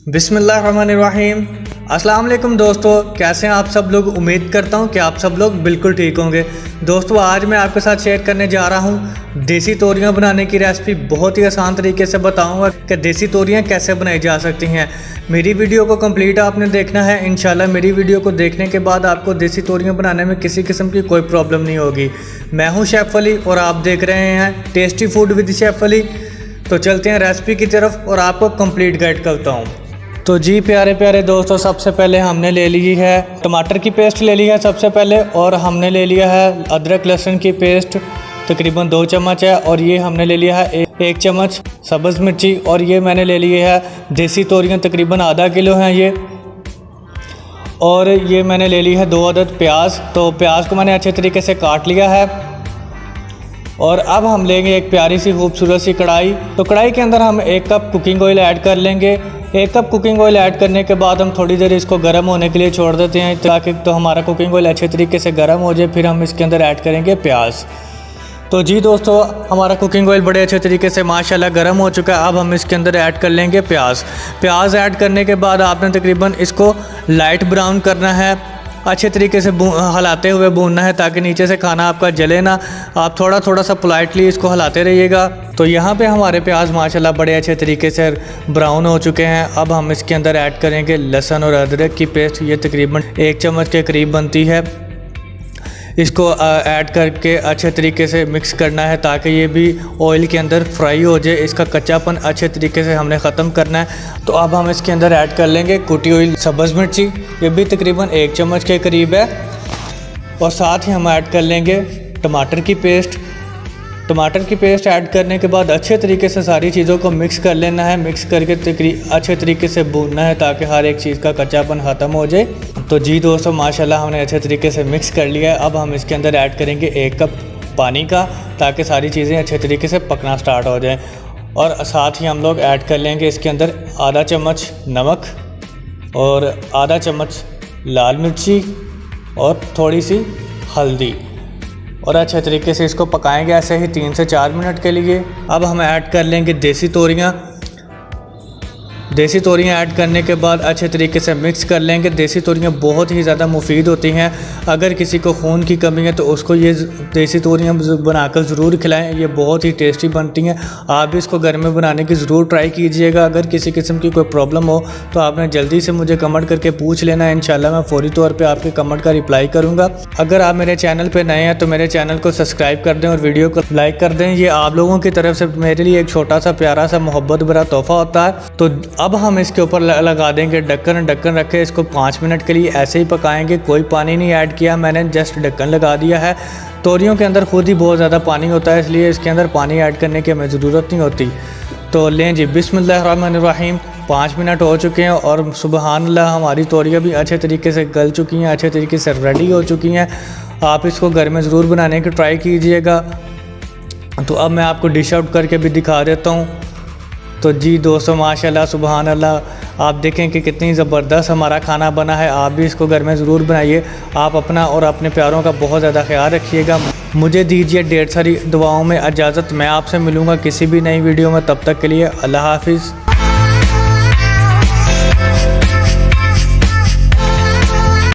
बिस्मिल्लाहिर्रहमानिर्रहीम। अस्सलाम वालेकुम दोस्तों, कैसे हैं आप सब लोग। उम्मीद करता हूं कि आप सब लोग बिल्कुल ठीक होंगे। दोस्तों आज मैं आपके साथ शेयर करने जा रहा हूं देसी तोरियां बनाने की रेसिपी। बहुत ही आसान तरीके से बताऊंगा कि देसी तोरियां कैसे बनाई जा सकती हैं। मेरी वीडियो को कंप्लीट आपने देखना है। इंशाल्लाह मेरी वीडियो को देखने के बाद आपको देसी तोरियां बनाने में किसी किस्म की कोई प्रॉब्लम नहीं होगी। मैं हूँ शेफ़ अली और आप देख रहे हैं tasty food with chef Ali. तो चलते हैं रेसिपी की तरफ और आपको कंप्लीट गाइड करता हूँ। तो जी प्यारे प्यारे दोस्तों, सबसे पहले हमने ले ली है टमाटर की पेस्ट ले ली है सबसे पहले, और हमने ले लिया है अदरक लहसुन की पेस्ट तकरीबन 2 चम्मच है, और ये हमने ले लिया है 1 चम्मच सब्ज़ मिर्ची, और ये मैंने ले लिए है देसी तोरियां तकरीबन आधा किलो हैं ये, और ये मैंने ले ली है 2 अदद प्याज। तो प्याज को मैंने अच्छे तरीके से काट लिया है। और अब हम लेंगे एक प्यारी सी खूबसूरत सी कढ़ाई। तो कढ़ाई के अंदर हम 1 कप कुकिंग ऑयल ऐड कर लेंगे। 1 कप कुकिंग ऑयल ऐड करने के बाद हम थोड़ी देर इसको गर्म होने के लिए छोड़ देते हैं ताकि तो हमारा कुकिंग ऑयल अच्छे तरीके से गर्म हो जाए। फिर हम इसके अंदर ऐड करेंगे प्याज। तो जी दोस्तों, हमारा कुकिंग ऑयल बड़े अच्छे तरीके से माशाल्लाह गर्म हो चुका है। अब हम इसके अंदर ऐड कर लेंगे प्याज। प्याज ऐड करने के बाद आपने तकरीबन इसको लाइट ब्राउन करना है, अच्छे तरीके से हिलाते हुए भूनना है ताकि नीचे से खाना आपका जले ना। आप थोड़ा थोड़ा सा पोलाइटली इसको हिलाते रहिएगा। तो यहाँ पे हमारे प्याज माशाल्लाह बड़े अच्छे तरीके से ब्राउन हो चुके हैं। अब हम इसके अंदर ऐड करेंगे लहसुन और अदरक की पेस्ट। ये तकरीबन 1 चम्मच के करीब बनती है। इसको ऐड करके अच्छे तरीके से मिक्स करना है ताकि ये भी ऑयल के अंदर फ्राई हो जाए। इसका कच्चापन अच्छे तरीके से हमने ख़त्म करना है। तो अब हम इसके अंदर ऐड कर लेंगे कुटी हुई सब्ज़ मिर्ची। ये भी तकरीबन 1 चम्मच के करीब है, और साथ ही हम ऐड कर लेंगे टमाटर की पेस्ट। टमाटर की पेस्ट ऐड करने के बाद अच्छे तरीके से सारी चीज़ों को मिक्स कर लेना है। मिक्स करके अच्छे तरीके से भूनना है ताकि हर एक चीज़ का कच्चापन ख़त्म हो जाए। तो जी दोस्तों, माशाल्लाह हमने अच्छे तरीके से मिक्स कर लिया है। अब हम इसके अंदर ऐड करेंगे 1 कप पानी का ताकि सारी चीज़ें अच्छे तरीके से पकना स्टार्ट हो जाएँ। और साथ ही हम लोग ऐड कर लेंगे इसके अंदर आधा चम्मच नमक और आधा चम्मच लाल मिर्ची और थोड़ी सी हल्दी, और अच्छे तरीके से इसको पकाएंगे ऐसे ही 3 से 4 मिनट के लिए। अब हम ऐड कर लेंगे देसी तोरियां। देसी तोरियां ऐड करने के बाद अच्छे तरीके से मिक्स कर लेंगे। देसी तोरियां बहुत ही ज़्यादा मुफीद होती हैं। अगर किसी को खून की कमी है तो उसको ये देसी तोरियां बनाकर ज़रूर खिलाएं। ये बहुत ही टेस्टी बनती हैं। आप भी इसको घर में बनाने की ज़रूर ट्राई कीजिएगा। अगर किसी किस्म की कोई प्रॉब्लम हो तो आपने जल्दी से मुझे कमेंट करके पूछ लेना है। इंशाल्लाह मैं फ़ौरी तौर पर आपके कमेंट का रिप्लाई करूँगा। अगर आप मेरे चैनल पर नए हैं तो मेरे चैनल को सब्सक्राइब कर दें और वीडियो को लाइक कर दें। ये आप लोगों की तरफ से मेरे लिए एक छोटा सा प्यारा सा मोहब्बत भरा तोहफ़ा होता है। तो अब हम इसके ऊपर लगा देंगे ढक्कन। ढक्कन रखे इसको 5 मिनट के लिए ऐसे ही पकाएंगे। कोई पानी नहीं ऐड किया मैंने, जस्ट ढक्कन लगा दिया है। तोरियों के अंदर खुद ही बहुत ज़्यादा पानी होता है, इसलिए इसके अंदर पानी ऐड करने की हमें ज़रूरत नहीं होती। तो लें जी, बिस्मिल्लाहिर्रहमानिर्रहीम। 5 मिनट हो चुके हैं और सुबहान अल्लाह हमारी तोरियां भी अच्छे तरीके से गल चुकी हैं, अच्छे तरीके से रेडी हो चुकी हैं। आप इसको घर में ज़रूर बनाने की ट्राई कीजिएगा। तो अब मैं आपको डिश आउट करके भी दिखा देता हूँ। तो जी दोस्तों, माशाल्लाह सुबहान अल्लाह, आप देखें कि कितनी ज़बरदस्त हमारा खाना बना है। आप भी इसको घर में ज़रूर बनाइए। आप अपना और अपने प्यारों का बहुत ज़्यादा ख्याल रखिएगा। मुझे दीजिए ढेर सारी दुआओं में इजाज़त। मैं आपसे मिलूँगा किसी भी नई वीडियो में। तब तक के लिए अल्लाह हाफिज़।